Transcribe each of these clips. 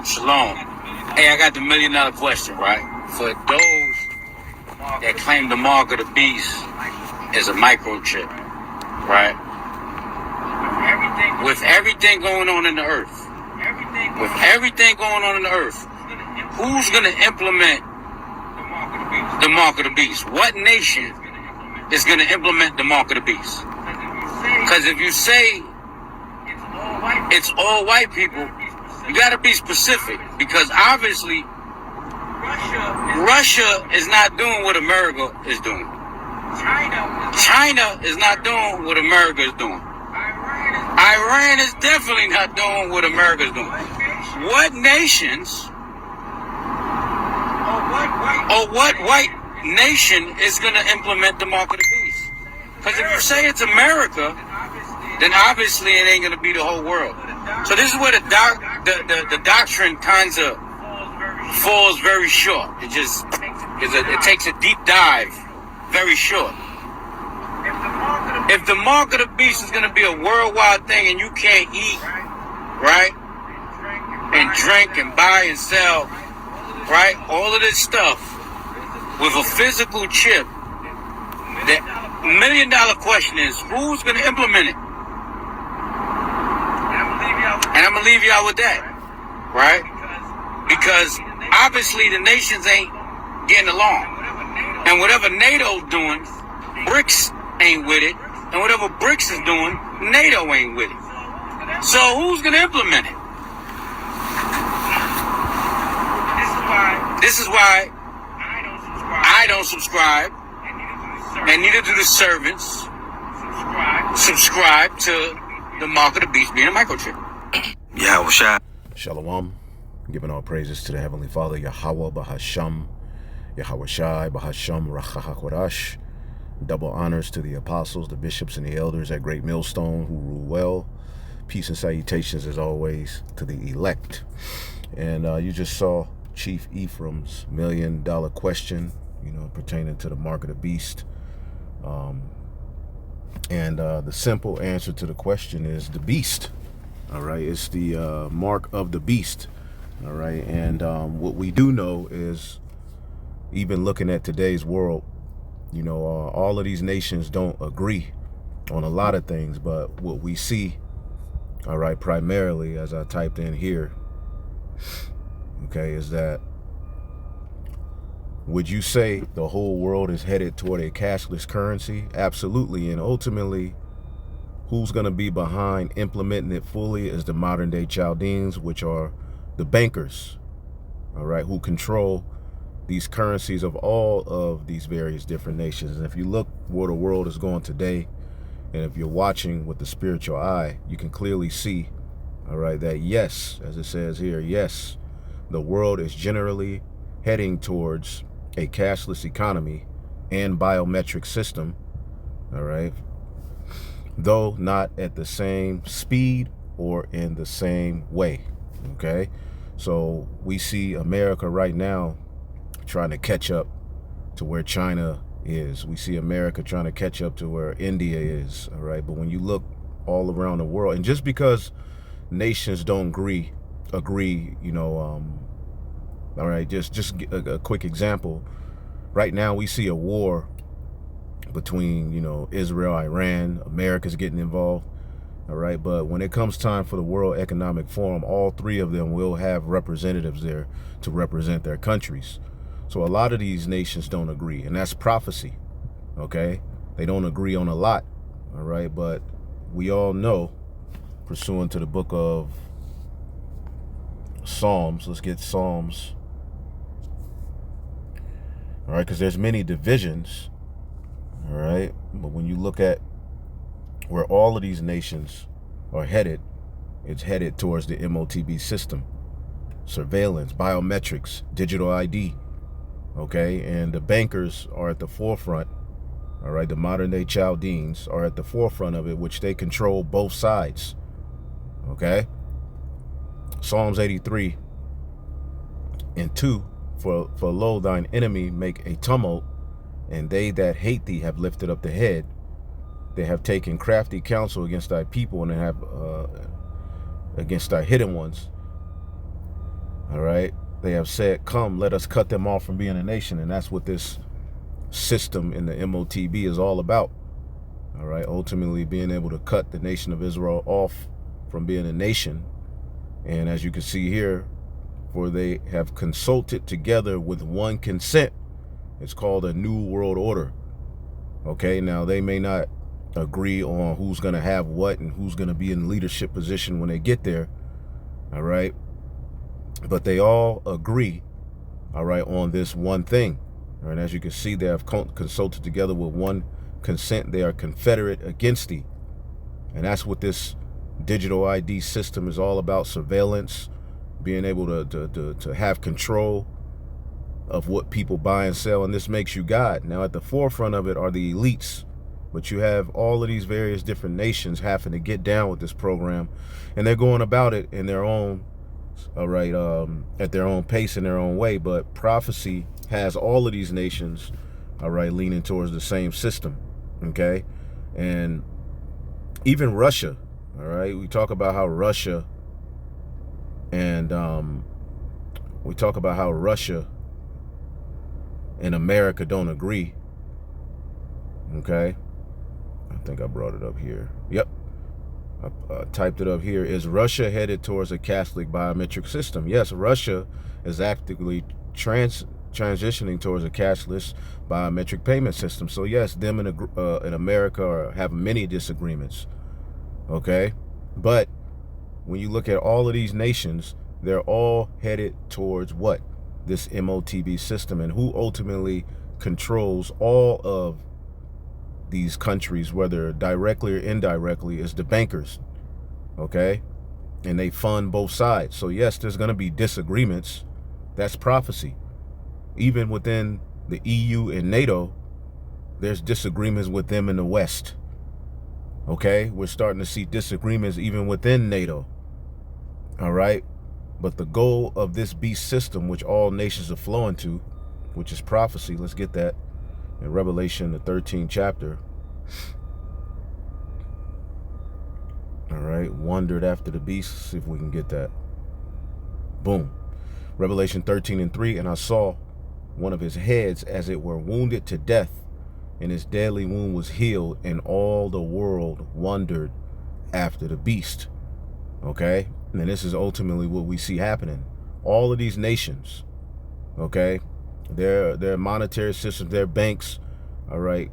Shalom. Hey, I got the $1 million question, right? For those that claim the mark of the beast is a microchip, right? With everything going on in the earth, who's going to implement the mark of the beast? What nation is going to implement the mark of the beast? Because if you say it's all white people, you got to be specific, because obviously Russia is not doing what America is doing. China is not doing what America is doing. Iran is definitely not doing what America is doing. What nations or what white nation is going to implement the mark of the beast? Because if you say it's America, then obviously it ain't going to be the whole world. So this is where the doctrine kind of falls very short. It takes a deep dive very short. If the mark of the beast is going to be a worldwide thing and you can't eat, right, and drink and buy and sell, right, all of this stuff with a physical chip, the $1 million question is, who's going to implement it? And I'm going to leave y'all with that, right? Because obviously the nations ain't getting along. And whatever NATO's doing, BRICS ain't with it. And whatever BRICS is doing, NATO ain't with it. So who's going to implement it? This is why I don't subscribe, and neither do the servants subscribe to the mark of the beast being a microchip. Shalom. Giving all praises to the Heavenly Father, Yahweh Bahasham, Yahweh Shai Bahasham Rachahakorash. Double honors to the apostles, the bishops, and the elders at Great Millstone who rule well. Peace and salutations, as always, to the elect. And you just saw Chief Ephraims' $1 million question, pertaining to the mark of the beast. And the simple answer to the question is the beast. All right, it's the mark of the beast. All right, and what we do know is, even looking at today's world, all of these nations don't agree on a lot of things, but what we see, all right, primarily, as I typed in here, okay, is that, would you say the whole world is headed toward a cashless currency? Absolutely. And ultimately, who's going to be behind implementing it fully is the modern day Chaldeans, which are the bankers, all right, who control these currencies of all of these various different nations. And if you look where the world is going today, and if you're watching with the spiritual eye, you can clearly see, all right, that yes, as it says here, yes, the world is generally heading towards a cashless economy and biometric system, all right, though not at the same speed or in the same way, okay? So we see America right now trying to catch up to where China is. We see America trying to catch up to where India is, all right? But when you look all around the world, and just because nations don't agree, all right, just a quick example. Right now we see a war between, Israel, Iran, America's getting involved, all right? But when it comes time for the World Economic Forum, all three of them will have representatives there to represent their countries. So a lot of these nations don't agree, and that's prophecy, okay? They don't agree on a lot, all right? But we all know, pursuant to the book of Psalms, let's get Psalms, all right, because there's many divisions, all right? But when you look at where all of these nations are headed, it's headed towards the Motb system, surveillance, biometrics, digital ID, okay? And the bankers are at the forefront, all right? The modern day Chaldeans are at the forefront of it, which they control both sides, okay? Psalms 83 and 2, for lo, thine enemy make a tumult, and they that hate thee have lifted up the head. They have taken crafty counsel against thy people, and have against our hidden ones. All right. They have said, come, let us cut them off from being a nation. And that's what this system in the Motb is all about. All right. Ultimately being able to cut the nation of Israel off from being a nation. And as you can see here, for they have consulted together with one consent. It's called a new world order. Okay. Now they may not agree on who's going to have what and who's going to be in leadership position when they get there. All right. But they all agree, all right, on this one thing. All right, as you can see, they have consulted together with one consent. They are confederate against thee. And that's what this digital ID system is all about: surveillance, being able to have control of what people buy and sell. And this makes you God. Now, at the forefront of it are the elites. But you have all of these various different nations having to get down with this program. And they're going about it in their own, all right, at their own pace, in their own way. But prophecy has all of these nations, all right, leaning towards the same system. Okay. And even Russia, all right, we talk about how Russia and America don't agree. Okay. I think I brought it up here. Yep. I typed it up here. Is Russia headed towards a Catholic biometric system? Yes, Russia is actively transitioning towards a cashless biometric payment system. So yes, them in America have many disagreements. Okay, but when you look at all of these nations, they're all headed towards what? This Motb system. And who ultimately controls all of these countries, whether directly or indirectly, is the bankers. Okay, and they fund both sides. So yes, there's going to be disagreements. That's prophecy. Even within the EU and NATO, there's disagreements with them in the West. Okay, we're starting to see disagreements even within NATO. All right, but the goal of this beast system, which all nations are flowing to, which is prophecy, let's get that in Revelation, the 13th chapter. All right, wandered after the beast. See if we can get that. Boom. Revelation 13:3. And I saw one of his heads as it were wounded to death, and his deadly wound was healed, and all the world wandered after the beast. Okay, and this is ultimately what we see happening. All of these nations, okay, their monetary systems, their banks, all right,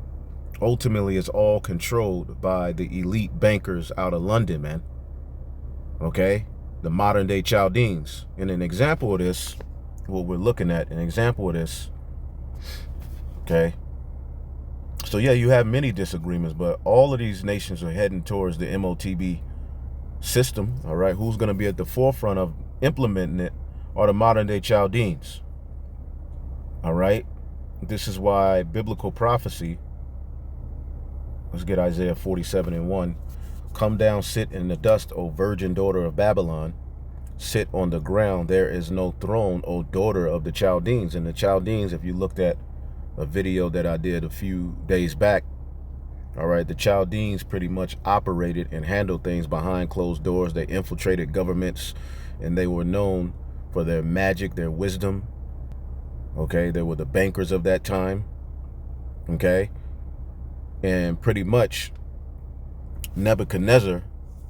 ultimately it's all controlled by the elite bankers out of London, man. Okay, the modern day Chaldeans. And an example of this, what we're looking at, an example of this, okay, so yeah, you have many disagreements, but all of these nations are heading towards the Motb system. All right, who's going to be at the forefront of implementing it are the modern day Chaldeans. All right, this is why biblical prophecy, let's get Isaiah 47:1. Come down, sit in the dust, O virgin daughter of Babylon. Sit on the ground, there is no throne, O daughter of the Chaldeans. And the Chaldeans, if you looked at a video that I did a few days back, all right, the Chaldeans pretty much operated and handled things behind closed doors. They infiltrated governments, and they were known for their magic, their wisdom. Okay, they were the bankers of that time. Okay, and pretty much Nebuchadnezzar,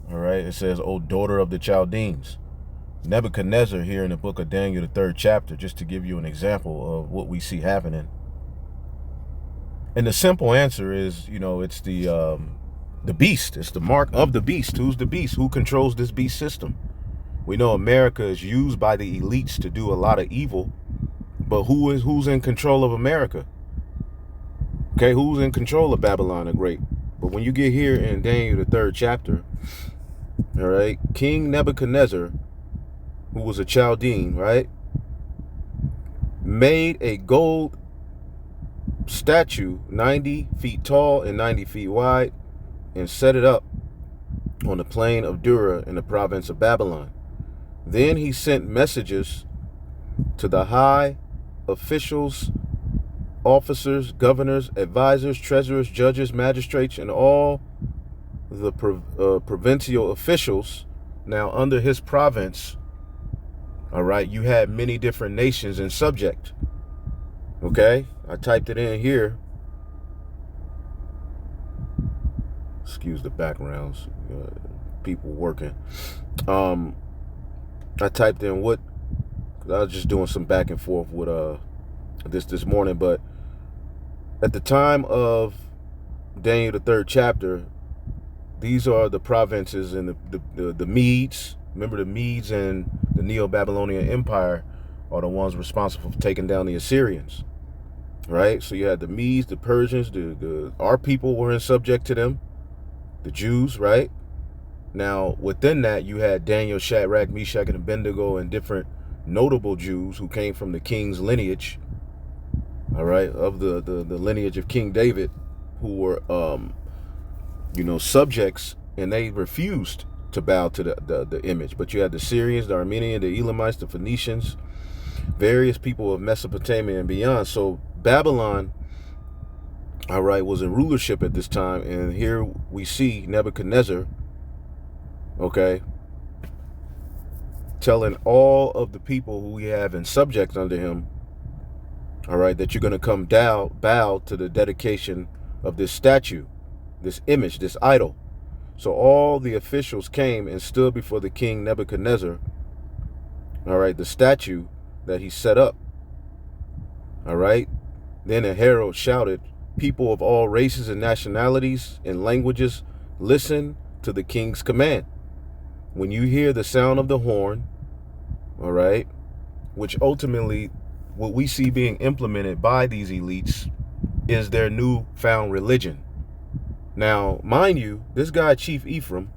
all right, it says, "O daughter of the Chaldeans." Nebuchadnezzar here in the book of Daniel, the 3rd chapter, just to give you an example of what we see happening. And the simple answer is, you know, it's the beast. It's the mark of the beast. Who's the beast? Who controls this beast system? We know America is used by the elites to do a lot of evil, but who's in control of America? Okay, who's in control of Babylon the Great? But when you get here in Daniel, the 3rd chapter, all right, King Nebuchadnezzar, who was a Chaldean, right, made a gold statue 90 feet tall and 90 feet wide, and set it up on the plain of Dura in the province of Babylon. Then he sent messages to the high officials, officers, governors, advisors, treasurers, judges, magistrates, and all the provincial officials Now, under his province, all right, you had many different nations and subject. Okay, I typed it in here. Excuse the backgrounds, people working. I typed in what, I was just doing some back and forth with this morning, but at the time of Daniel the 3rd chapter, these are the provinces and the Medes. Remember, the Medes and the Neo-Babylonian Empire are the ones responsible for taking down the Assyrians, right? So you had the Medes, the Persians, our people were in subject to them, the Jews, right? Now, within that, you had Daniel, Shadrach, Meshach, and Abednego, and different notable Jews who came from the king's lineage, all right, of the lineage of King David, who were, subjects, and they refused to bow to the image. But you had the Syrians, the Armenians, the Elamites, the Phoenicians, various people of Mesopotamia and beyond. So Babylon, all right, was in rulership at this time. And here we see Nebuchadnezzar, okay, telling all of the people who we have in subject under him, all right, that you're going to come down, bow to the dedication of this statue, this image, this idol. So all the officials came and stood before the king Nebuchadnezzar, all right, the statue that he set up, all right. Then a herald shouted, "People of all races and nationalities and languages, listen to the king's command. When you hear the sound of the horn," all right, which ultimately what we see being implemented by these elites is their newfound religion. Now, mind you, this guy, Chief Ephraim,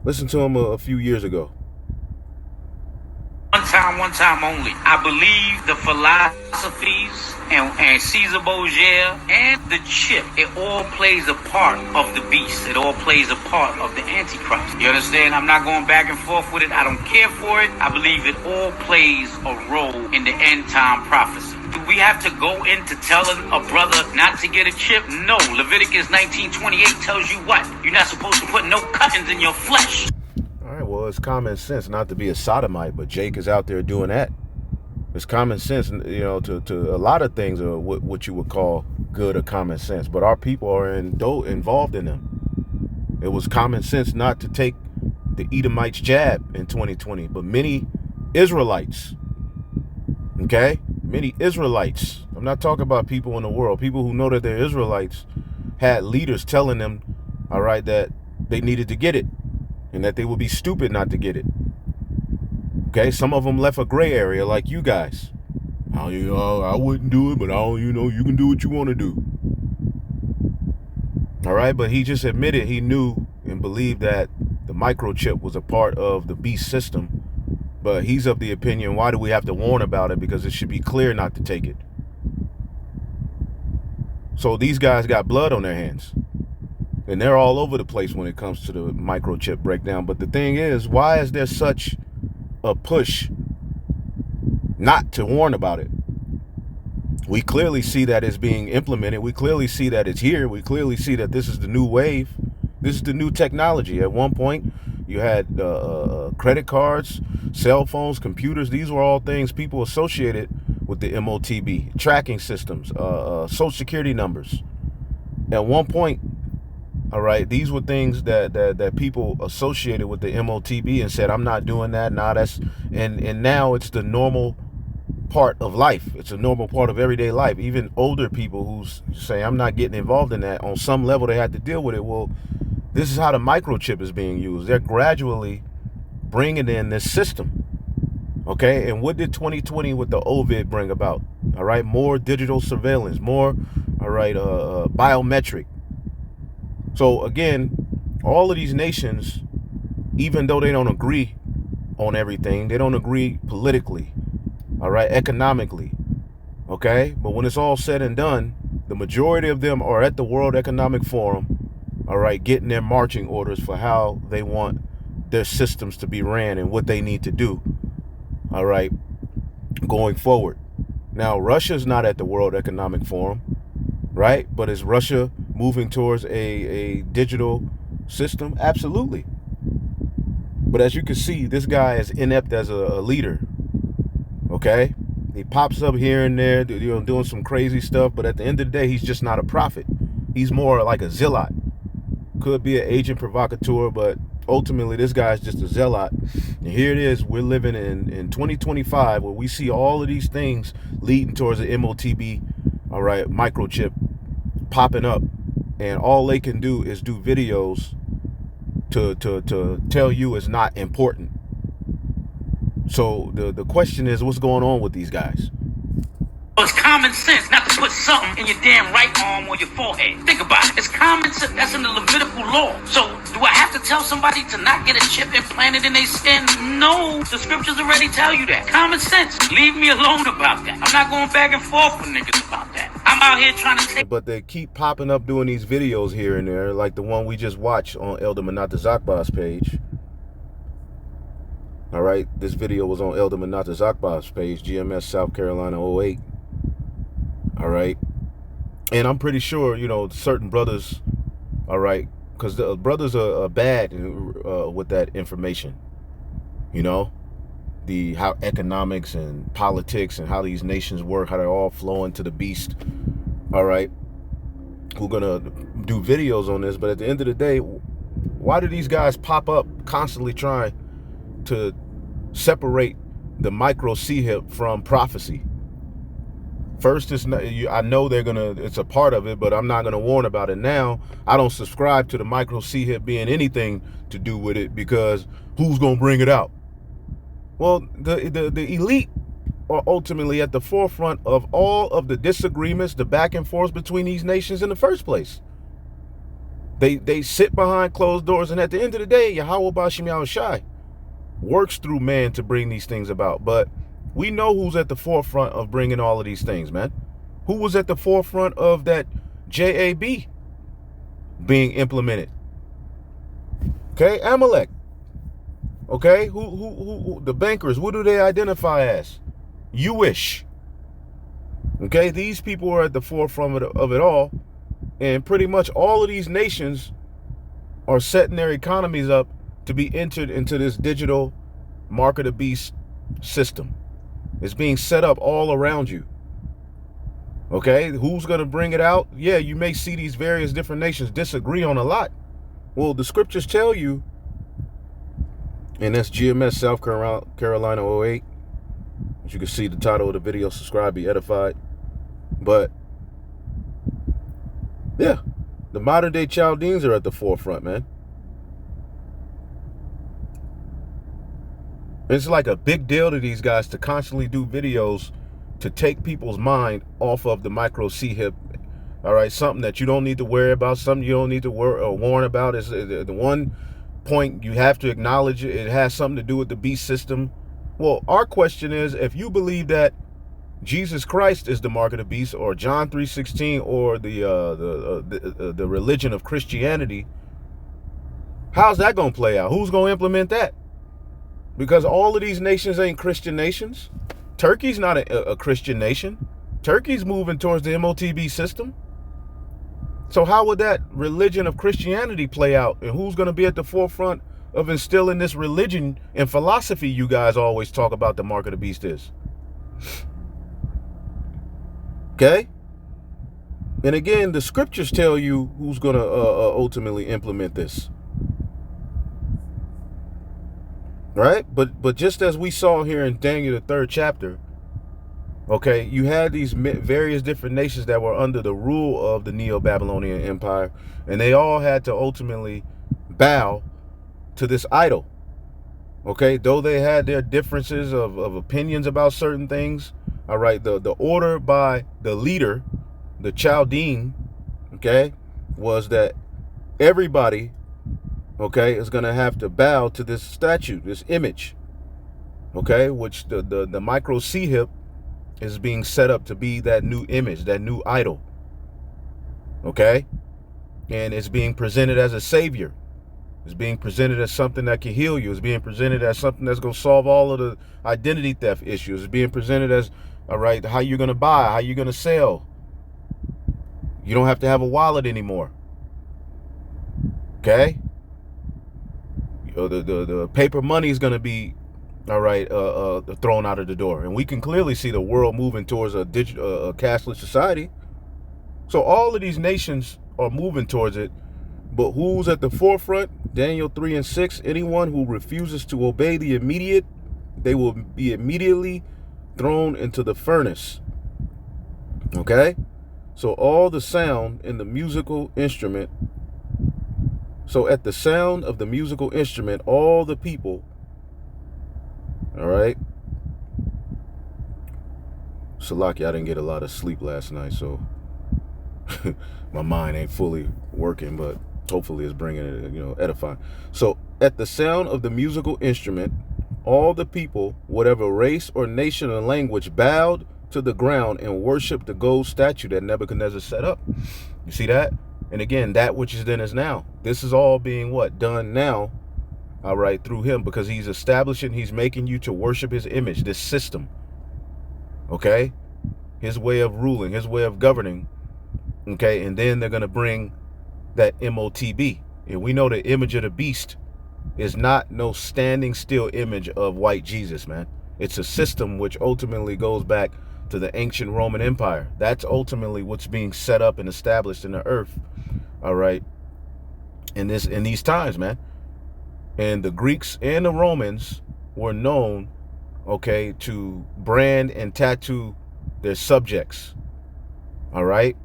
listen to him a few years ago. One time only. I believe the philosophies and Caesar Borgia and the chip, it all plays a part of the beast. It all plays a part of the Antichrist. You understand? I'm not going back and forth with it. I don't care for it. I believe it all plays a role in the end time prophecy. Do we have to go into telling a brother not to get a chip? No. Leviticus 19:28 tells you what? You're not supposed to put no cuttings in your flesh. All right, well, it's common sense not to be a sodomite, but Jake is out there doing that. It's common sense, to a lot of things are what you would call good or common sense, but our people are involved in them. It was common sense not to take the Edomites jab in 2020, but many Israelites, okay? Many Israelites, I'm not talking about people in the world, people who know that they're Israelites, had leaders telling them, all right, that they needed to get it and that they would be stupid not to get it. Okay, some of them left a gray area like you guys. I wouldn't do it, but you can do what you want to do. All right, but he just admitted he knew and believed that the microchip was a part of the beast system. But he's of the opinion, why do we have to warn about it? Because it should be clear not to take it. So these guys got blood on their hands. And they're all over the place when it comes to the microchip breakdown. But the thing is, why is there such a push not to warn about it? We clearly see that it's being implemented. We clearly see that it's here. We clearly see that this is the new wave. This is the new technology. At one point, you had credit cards, cell phones, computers. These were all things people associated with the Motb, tracking systems, social security numbers. At one point, all right, these were things that people associated with the Motb and said, I'm not doing that. Nah, and now it's the normal part of life. It's a normal part of everyday life. Even older people who say, I'm not getting involved in that, on some level they had to deal with it. Well, this is how the microchip is being used. They're gradually bringing in this system. Okay, and what did 2020 with the Ovid bring about? All right, more digital surveillance, more, all right, biometric. So again, all of these nations, even though they don't agree on everything, they don't agree politically, all right, economically, okay? But when it's all said and done, the majority of them are at the World Economic Forum, all right, getting their marching orders for how they want their systems to be ran and what they need to do, all right, going forward. Now, Russia's not at the World Economic Forum, right? But is Russia moving towards a digital system? Absolutely. But as you can see, this guy is inept as a leader. Okay, he pops up here and there, doing some crazy stuff. But at the end of the day, he's just not a prophet. He's more like a zealot. Could be an agent provocateur, but ultimately this guy's just a zealot. And here it is, we're living in 2025, where we see all of these things leading towards the Motb, all right, microchip popping up, and all they can do is do videos to tell you it's not important. So the question is, what's going on with these guys? Well, it's common sense not to put something in your damn right arm or your forehead. Think about it. It's common sense. That's in the Levitical law. So, do I have to tell somebody to not get a chip implanted in their skin? No. The scriptures already tell you that. Common sense. Leave me alone about that. I'm not going back and forth with niggas about that. I'm out here trying to take... But they keep popping up doing these videos here and there, like the one we just watched on Elder Manata Zakba's page. All right, this video was on Elder Manata Zakba's page, GMS South Carolina 08. All right, and I'm pretty sure, certain brothers, all right, because the brothers are bad with that information, how economics and politics and how these nations work, how they're all flowing to the beast, all right, who gonna do videos on this. But at the end of the day, why do these guys pop up constantly trying to separate the micro C-hip from prophecy? First, it's not, I know it's a part of it, but I'm not gonna warn about it now. I don't subscribe to the micro C-hip being anything to do with it, because who's gonna bring it out? Well, the elite are ultimately at the forefront of all of the disagreements, the back and forth between these nations in the first place. They sit behind closed doors, and at the end of the day, Yahweh Bashim Yahushai works through man to bring these things about. But we know who's at the forefront of bringing all of these things, man. Who was at the forefront of that JAB being implemented? Okay, Amalek. Okay, who the bankers, what do they identify as? Jewish. Okay, these people are at the forefront of it all, and pretty much all of these nations are setting their economies up to be entered into this digital mark of the beast system. It's being set up all around you. Okay, who's going to bring it out? Yeah, you may see these various different nations disagree on a lot. Well, the scriptures tell you, and that's GMS South Carolina 08. As you can see, the title of the video, subscribe, be edified. But yeah, the modern day Chaldeans are at the forefront, man. It's like a big deal to these guys to constantly do videos to take people's mind off of the micro C-hip. All right, something that you don't need to worry about, something you don't need to warn about. Is the one point you have to acknowledge it has something to do with the beast system. Well, our question is, if you believe that Jesus Christ is the mark of the beast, or John 3:16, or the religion of Christianity, how's that going to play out? Who's going to implement that? Because all of these nations ain't Christian nations. Turkey's not a Christian nation. Turkey's moving towards the Motb system. So how would that religion of Christianity play out? And who's going to be at the forefront of instilling this religion and philosophy you guys always talk about the mark of the beast is? Okay? And again, the scriptures tell you who's going to ultimately implement this. Right? But just as we saw here in Daniel, the 3rd chapter, okay, you had these various different nations that were under the rule of the Neo-Babylonian Empire, and they all had to ultimately bow to this idol. Okay, though they had their differences of opinions about certain things, all right, the order by the leader, the Chaldean, okay, was that everybody, okay, is going to have to bow to this statue, this image, okay, which the micro C-hip is being set up to be that new image, that new idol, okay, and it's being presented as a savior. It's being presented as something that can heal you. It's being presented as something that's going to solve all of the identity theft issues. It's being presented as, all right, how you're going to buy, how you're going to sell. You don't have to have a wallet anymore, okay? the paper money is going to be, all right, thrown out of the door. And we can clearly see the world moving towards a cashless society. So all of these nations are moving towards it. But who's at the forefront? Daniel 3 and 6. Anyone who refuses to obey the immediate, they will be immediately thrown into the furnace. Okay? So all the sound in the musical instrument. So at the sound of the musical instrument, all the people, all right? Salaki, I didn't get a lot of sleep last night, so my mind ain't fully working, but hopefully it's bringing it, edifying. So at the sound of the musical instrument, all the people, whatever race or nation or language, bowed to the ground and worshiped the gold statue that Nebuchadnezzar set up. You see that? And again, that which is then is now. This is all being what? Done now, all right, through him, because he's establishing, he's making you to worship his image, this system. Okay? His way of ruling, his way of governing. Okay? And then they're going to bring that Motb. And we know the image of the beast is not no standing still image of white Jesus, man. It's a system which ultimately goes back to the ancient Roman Empire. That's ultimately what's being set up and established in the earth. All right. In these times, man. And the Greeks and the Romans were known, okay, to brand and tattoo their subjects. All right.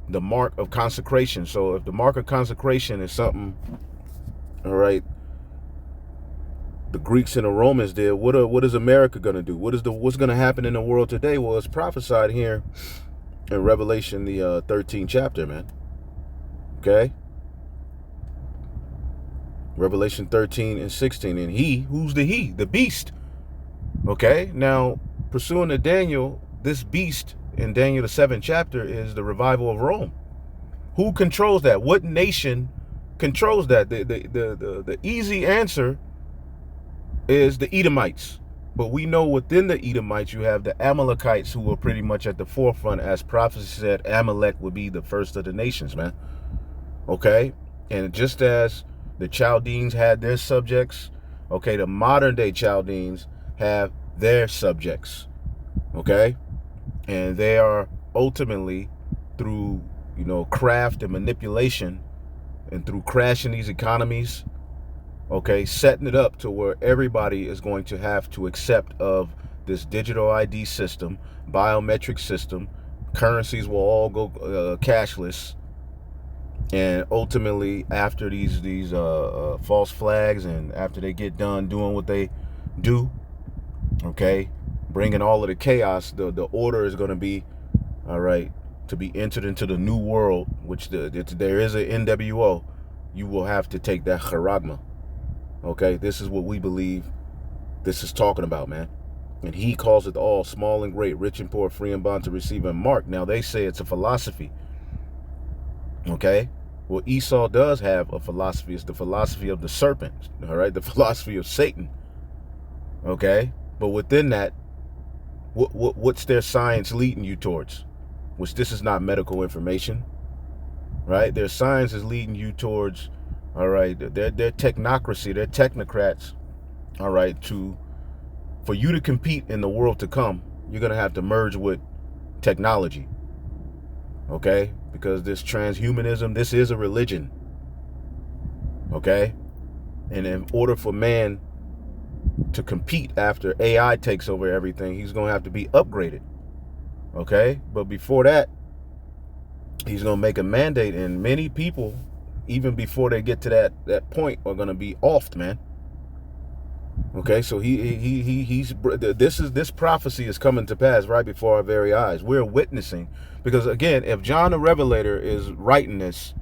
The mark of consecration. So if the mark of consecration is something, all right, the Greeks and the Romans did, what is America going to do? What's going to happen in the world today? Well, it's prophesied here in Revelation, the 13th chapter, man. Okay? Revelation 13 and 16. And who's the he? The beast. Okay? Now, pursuing to Daniel, this beast in Daniel the 7th chapter is the revival of Rome. Who controls that? What nation controls that? The easy answer is the Edomites. But we know within the Edomites you have the Amalekites, who were pretty much at the forefront. As prophecy said, Amalek would be the first of the nations, man. Okay? And just as the Chaldeans had their subjects, okay, the modern day Chaldeans have their subjects. Okay? And they are ultimately through, craft and manipulation and through crashing these economies, okay, setting it up to where everybody is going to have to accept of this digital ID system, biometric system. Currencies will all go cashless. And ultimately, after these false flags and after they get done doing what they do, okay, bringing all of the chaos, the order is going to be, all right, to be entered into the new world, which there is an NWO. You will have to take that charagma. Okay, this is what we believe this is talking about, man. And he calls it all, small and great, rich and poor, free and bond, to receive and mark. Now they say it's a philosophy. Okay, well, Esau does have a philosophy. It's the philosophy of the serpent, all right, the philosophy of Satan. Okay, but within that, what's their science leading you towards? Which this is not medical information, right? Their science is leading you towards, all right, their technocracy, their technocrats, all right, for you to compete in the world to come, you're going to have to merge with technology, okay? Because this transhumanism, this is a religion, okay? And in order for man to compete after AI takes over everything, he's going to have to be upgraded, okay? But before that, he's going to make a mandate, and many people, even before they get to that point, are going to be offed, man. Okay, so this prophecy is coming to pass right before our very eyes. We're witnessing, because again, if John the Revelator is writing this,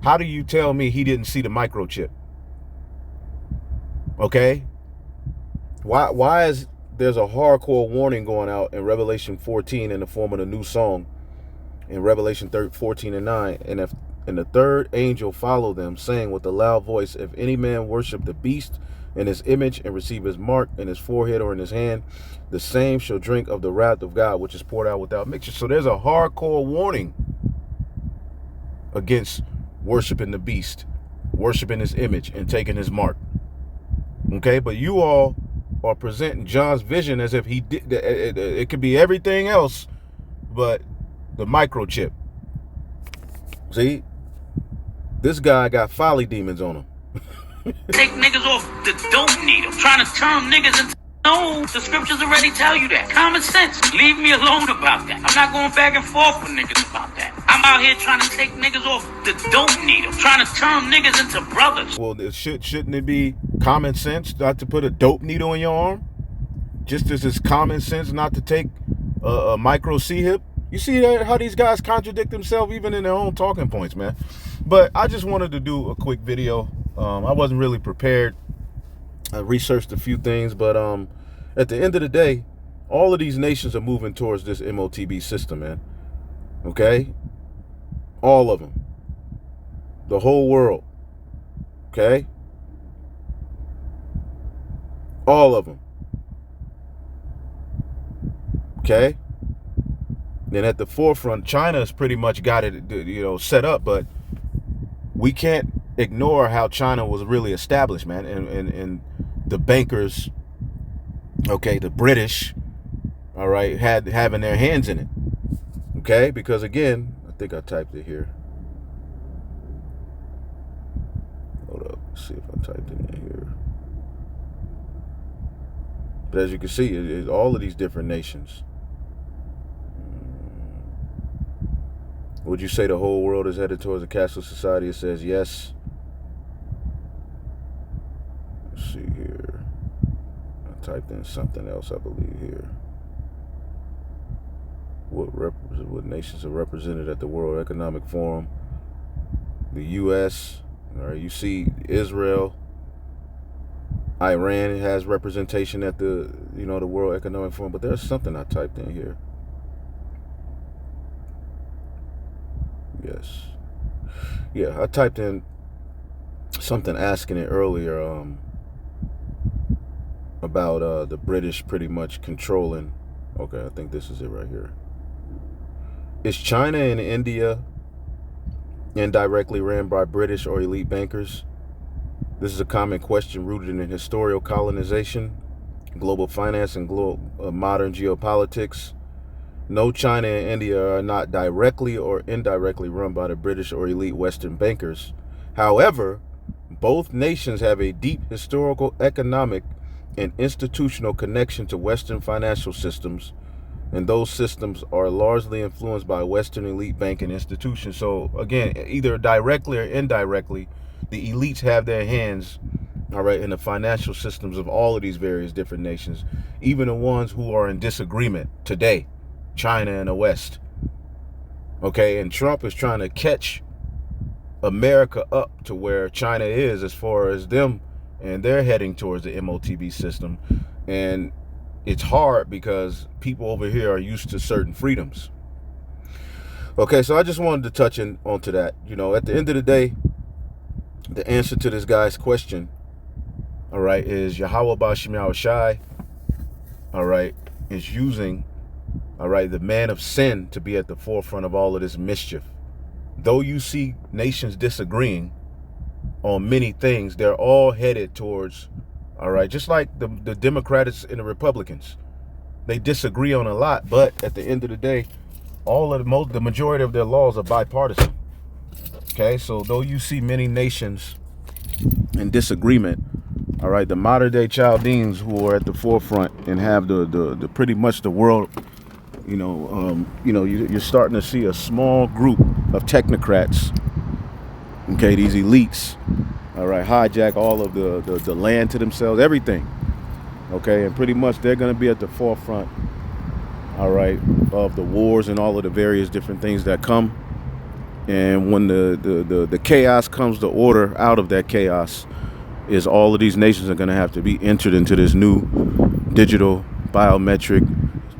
how do you tell me he didn't see the microchip? Okay, why is there's a hardcore warning going out in Revelation 14 in the form of the new song in Revelation 14 and 9, and the third angel followed them, saying with a loud voice, if any man worship the beast in his image and receive his mark in his forehead or in his hand, the same shall drink of the wrath of God, which is poured out without mixture. So there's a hardcore warning against worshiping the beast, worshiping his image, and taking his mark. Okay, but you all are presenting John's vision as if he did. It could be everything else, but the microchip. See, this guy got folly demons on him. Take niggas off the dope needle. Trying to turn niggas into... No, the scriptures already tell you that. Common sense. Leave me alone about that. I'm not going back and forth with niggas about that. I'm out here trying to take niggas off the dope needle. Trying to turn niggas into brothers. Well, shouldn't it be common sense not to put a dope needle in your arm? Just as it's common sense not to take a micro C-hip? You see how these guys contradict themselves even in their own talking points, man. But I just wanted to do a quick video. I wasn't really prepared. I researched a few things, but at the end of the day, all of these nations are moving towards this Motb system, man. Okay? All of them. The whole world. Okay? All of them. Okay? And at the forefront, China has pretty much got it, set up, but we can't ignore how China was really established, man. And the bankers, okay, the British, all right, having their hands in it. Okay? Because again, I think I typed it here. Hold up, let's see if I typed it in here. But as you can see, it's all of these different nations. Would you say the whole world is headed towards a cashless society? It says yes. Let's see here. I typed in something else, I believe, here. What nations are represented at the World Economic Forum? The U.S. All right, you see Israel. Iran has representation at the World Economic Forum, but there's something I typed in here. Yes. Yeah, I typed in something asking it earlier about the British pretty much controlling. Okay, I think this is it right here. Is China and India indirectly ran by British or elite bankers? This is a common question rooted in historical colonization, global finance, and modern geopolitics. No, China and India are not directly or indirectly run by the British or elite Western bankers. However, both nations have a deep historical, economic, and institutional connection to Western financial systems, and those systems are largely influenced by Western elite banking institutions. So again, either directly or indirectly, the elites have their hands, all right, in the financial systems of all of these various different nations, even the ones who are in disagreement today. China and the West. Okay, and Trump is trying to catch America up to where China is as far as them, and they're heading towards the Motb system. And it's hard because people over here are used to certain freedoms. Okay, so I just wanted to touch onto that. At the end of the day, the answer to this guy's question, all right, is Yahweh Bashim Yahushai, all right, is using, all right, the man of sin to be at the forefront of all of this mischief. Though you see nations disagreeing on many things, they're all headed towards, all right, just like the Democrats and the Republicans. They disagree on a lot, but at the end of the day, the majority of their laws are bipartisan. Okay, so though you see many nations in disagreement, all right, the modern day Chaldeans who are at the forefront and have the pretty much the world, you're starting to see a small group of technocrats, okay, these elites, all right, hijack all of the land to themselves, everything, okay, and pretty much they're going to be at the forefront, all right, of the wars and all of the various different things that come. And when the chaos comes, the order out of that chaos is all of these nations are going to have to be entered into this new digital biometric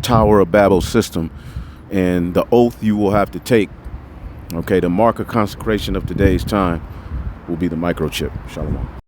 Tower of Babel system. And the oath you will have to take, okay, the mark of consecration of today's time will be the microchip. Shalom.